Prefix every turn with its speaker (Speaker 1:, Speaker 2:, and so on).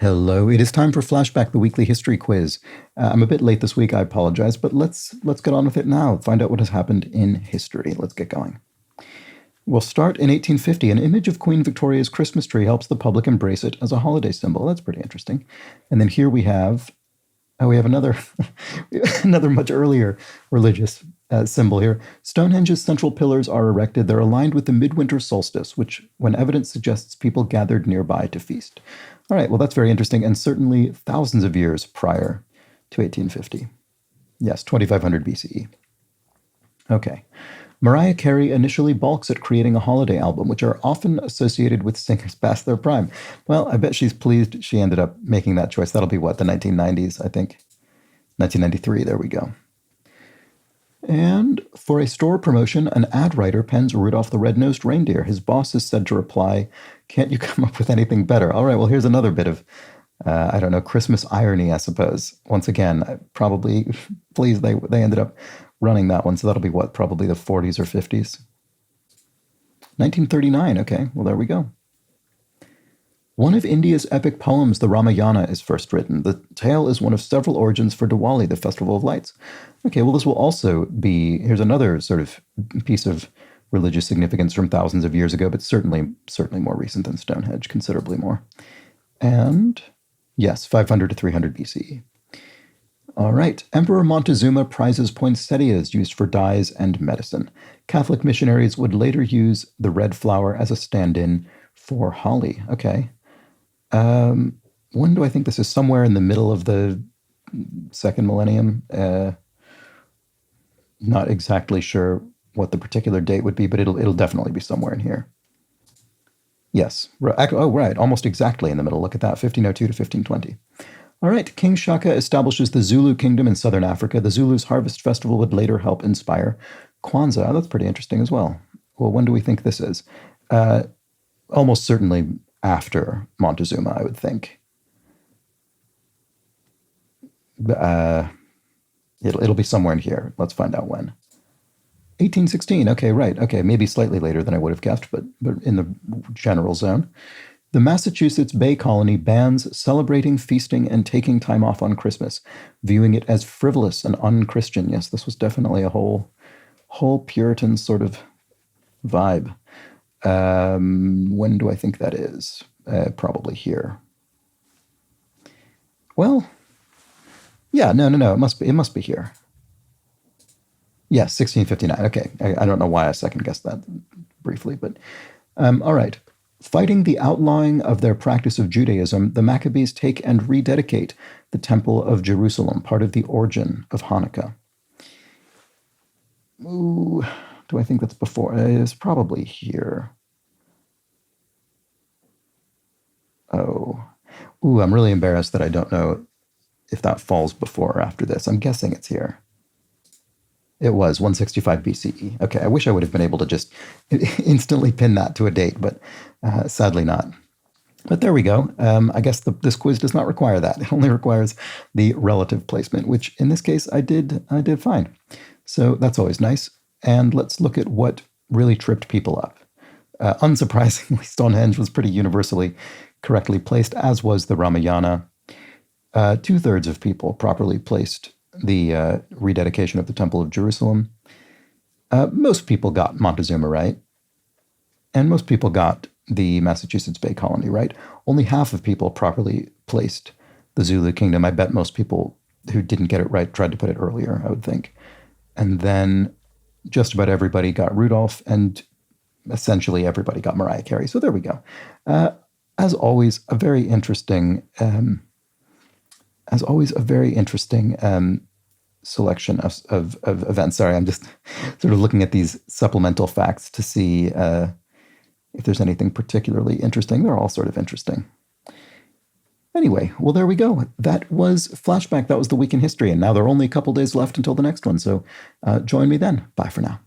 Speaker 1: Hello, it is time for Flashback, the weekly history quiz. I'm a bit late this week, I apologize, but let's get on with it now. Find out what has happened in history. Let's get going. We'll start in 1850. An image of Queen Victoria's Christmas tree helps the public embrace it as a holiday symbol. That's pretty interesting. And then here we have another another much earlier religious symbol here. Stonehenge's central pillars are erected. They're aligned with the midwinter solstice, which, when evidence suggests people gathered nearby to feast. All right, well, that's very interesting, and certainly thousands of years prior to 1850. Yes, 2500 BCE. Okay. Mariah Carey initially balks at creating a holiday album, which are often associated with singers past their prime. Well, I bet she's pleased she ended up making that choice. That'll be what, the 1990s, I think? 1993, there we go. And for a store promotion, an ad writer pens Rudolph the Red-Nosed Reindeer. His boss is said to reply, "Can't you come up with anything better?" All right, well, here's another bit of, Christmas irony, I suppose. Once again, probably pleased they ended up running that one. So that'll be what, probably the 40s or 50s? 1939, okay, well, there we go. One of India's epic poems, the Ramayana, is first written. The tale is one of several origins for Diwali, the Festival of Lights. Okay, well, this will also be, here's another sort of piece of religious significance from thousands of years ago, but certainly more recent than Stonehenge, considerably more. And yes, 500 to 300 BCE. All right. Emperor Montezuma prizes poinsettias used for dyes and medicine. Catholic missionaries would later use the red flower as a stand-in for holly. Okay. When do I think this is? Somewhere in the middle of the second millennium. Not exactly sure what the particular date would be, but it'll definitely be somewhere in here. Yes. Oh, right. Almost exactly in the middle. Look at that. 1502 to 1520. All right. King Shaka establishes the Zulu kingdom in southern Africa. The Zulus' harvest festival would later help inspire Kwanzaa. That's pretty interesting as well. Well, when do we think this is? Almost certainly after Montezuma, I would think. It'll be somewhere in here. Let's find out when. 1816. Okay, right. Okay, maybe slightly later than I would have guessed, but in the general zone. The Massachusetts Bay Colony bans celebrating, feasting, and taking time off on Christmas, viewing it as frivolous and unchristian. Yes, this was definitely a whole Puritan sort of vibe. When do I think that is? Probably here. Well, yeah, no. It must be here. Yes, 1659. Okay, I don't know why I second guessed that briefly, but all right. Fighting the outlawing of their practice of Judaism, the Maccabees take and rededicate the Temple of Jerusalem, part of the origin of Hanukkah. Ooh, do I think that's before? It's probably here. Oh. Ooh, I'm really embarrassed that I don't know if that falls before or after this. I'm guessing it's here. It was 165 BCE. Okay, I wish I would have been able to just instantly pin that to a date, but sadly not. But there we go. I guess this quiz does not require that. It only requires the relative placement, which in this case I did fine. So that's always nice. And let's look at what really tripped people up. Unsurprisingly, Stonehenge was pretty universally correctly placed, as was the Ramayana. 2/3 of people properly placed the rededication of the Temple of Jerusalem. Most people got Montezuma right, and most people got the Massachusetts Bay Colony right. Only half of people properly placed the Zulu Kingdom. I bet most people who didn't get it right tried to put it earlier, I would think. And then just about everybody got Rudolph, and essentially everybody got Mariah Carey. So there we go. As always, a very interesting selection of events. Sorry, I'm just sort of looking at these supplemental facts to see if there's anything particularly interesting. They're all sort of interesting. Anyway, well, there we go. That was Flashback. That was the week in history. And now there are only a couple days left until the next one. So join me then. Bye for now.